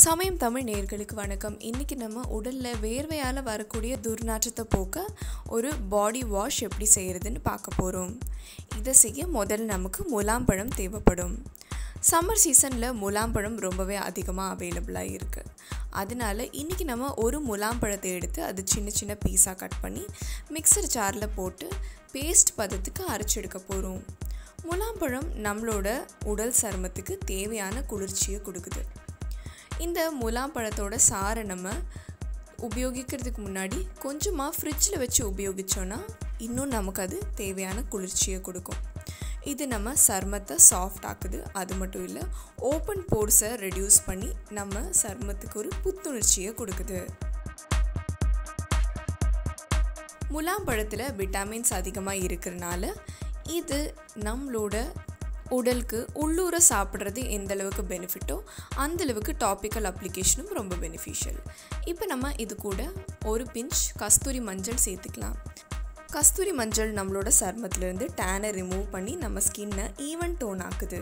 சமயம் தமிழ் நேயர்களுக்கு வணக்கம். இன்றைக்கி நம்ம உடலில் வேர்வையால் வரக்கூடிய துர்நாற்றத்தை போக்க ஒரு பாடி வாஷ் எப்படி செய்கிறதுன்னு பார்க்க போகிறோம். இதை செய்ய முதல்ல நமக்கு முலாம்பழம் தேவைப்படும். சம்மர் சீசனில் முலாம்பழம் ரொம்பவே அதிகமாக அவைலபிளாக இருக்குது. அதனால் இன்றைக்கி நம்ம ஒரு முலாம்பழத்தை எடுத்து அது சின்ன சின்ன பீஸாக கட் பண்ணி மிக்சர் ஜாரில் போட்டு பேஸ்ட் பதத்துக்கு அரைச்செடுக்க போகிறோம். முலாம்பழம் நம்மளோட உடல் சருமத்துக்கு தேவையான குளிர்ச்சியை கொடுக்குது. இந்த முலாம்பழத்தோட சாறை நம்ம உபயோகிக்கிறதுக்கு முன்னாடி கொஞ்சமாக ஃப்ரிட்ஜில் வச்சு உபயோகித்தோன்னா இன்னும் நமக்கு அது தேவையான குளிர்ச்சியை கொடுக்கும். இது நம்ம சருமத்தை சாஃப்ட் ஆக்குது. அது மட்டும் இல்லை, ஓப்பன் போர்ஸை ரெடியூஸ் பண்ணி நம்ம சருமத்துக்கு ஒரு புத்துணர்ச்சியை கொடுக்குது. முலாம்பழத்தில் விட்டமின்ஸ் அதிகமாக இருக்கிறனால இது நம்மளோட உடலுக்கு உள்ளூர சாப்பிட்றது எந்த அளவுக்கு பெனிஃபிட்டோ அந்தளவுக்கு டாப்பிக்கல் அப்ளிகேஷனும் ரொம்ப பெனிஃபிஷியல். இப்போ நம்ம இது கூட ஒரு பிஞ்ச் கஸ்தூரி மஞ்சள் சேர்த்துக்கலாம். கஸ்தூரி மஞ்சள் நம்மளோட சருமத்திலேருந்து டேனை ரிமூவ் பண்ணி நம்ம ஸ்கின்னை ஈவன் டோன் ஆக்குது.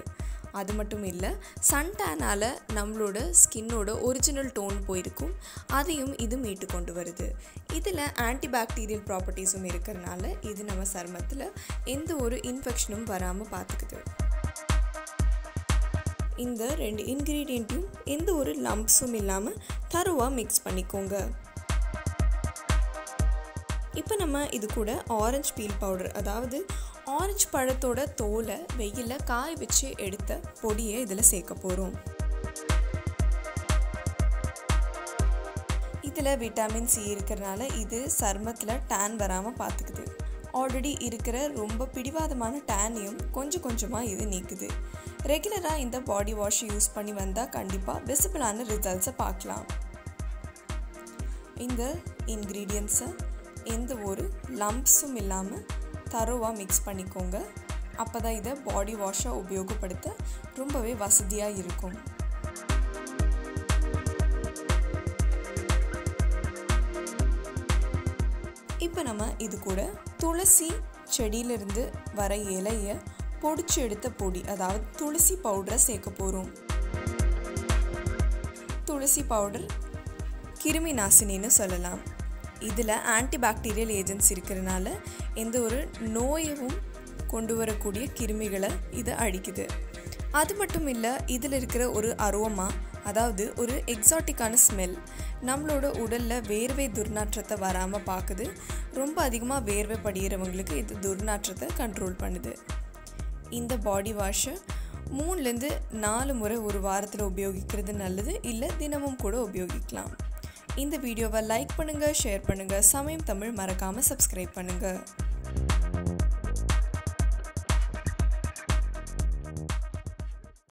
அது மட்டும் இல்லை, சன் டேனால் நம்மளோட ஸ்கின்னோட ஒரிஜினல் டோன் போயிருக்கும், அதையும் இது மீட்டு கொண்டு வருது. இதில் ஆன்டிபாக்டீரியல் ப்ராப்பர்ட்டிஸும் இருக்கிறனால இது நம்ம சருமத்தில் எந்த ஒரு இன்ஃபெக்ஷனும் வராமல் பார்த்துக்குது. இந்த 2 இன்க்ரீடியண்ட்டையும் எந்த ஒரு லம்ப்ஸும் இல்லாமல் தரோவாக மிக்ஸ் பண்ணிக்கோங்க. இப்போ நம்ம இது கூட ஆரஞ்சு பீல் பவுடர், அதாவது ஆரஞ்சு பழத்தோட தோலை வெயிலில் காய வச்சு எடுத்த பொடியை இதில் சேர்க்க போகிறோம். இதில் விட்டமின் சி இருக்கிறனால இது சருமத்தில் டேன் வராமல் பார்த்துக்குது. ஆல்ரெடி இருக்கிற ரொம்ப பிடிவாதமான டேனையும் கொஞ்சம் கொஞ்சமாக இது நீக்குது. ரெகுலராக இந்த பாடி வாஷ் யூஸ் பண்ணி வந்தால் கண்டிப்பாக விசிபிளான ரிசல்ட்ஸை பார்க்கலாம். இந்த இன்க்ரீடியன்ட்ஸை எந்த ஒரு லம்ப்ஸும் இல்லாமல் தரோவாக மிக்ஸ் பண்ணிக்கோங்க. அப்போ தான் இதை பாடி வாஷாக உபயோகப்படுத்த ரொம்பவே வசதியாக இருக்கும். இப்போ நம்ம இது கூட துளசி செடியிலிருந்து வர இலையை பொடிச்சு எடுத்த பொடி, அதாவது துளசி பவுடரை சேர்க்க போகிறோம். துளசி பவுடர் கிருமி நாசினின்னு சொல்லலாம். இதில் ஆன்டிபாக்டீரியல் ஏஜென்ட்ஸ் இருக்கிறனால எந்த ஒரு நோயவும் கொண்டு வரக்கூடிய கிருமிகளை இது அழிக்குது. அது மட்டும் இல்லை, இதில் இருக்கிற ஒரு அரோமா, அதாவது ஒரு எக்ஸாட்டிக்கான ஸ்மெல் நம்மளோட உடலில் வேர்வை துர்நாற்றத்தை வராமல் பார்க்குது. ரொம்ப அதிகமாக வேர்வை படிகிறவங்களுக்கு இது துர்நாற்றத்தை கண்ட்ரோல் பண்ணுது. இந்த பாடி வாஷை 3-4 முறை ஒரு வாரத்தில் உபயோகிக்கிறது நல்லது. இல்லை தினமும் கூட உபயோகிக்கலாம். இந்த வீடியோவை லைக் பண்ணுங்கள், ஷேர் பண்ணுங்கள். சமயம் தமிழ் மறக்காமல் சப்ஸ்கிரைப் பண்ணுங்கள்.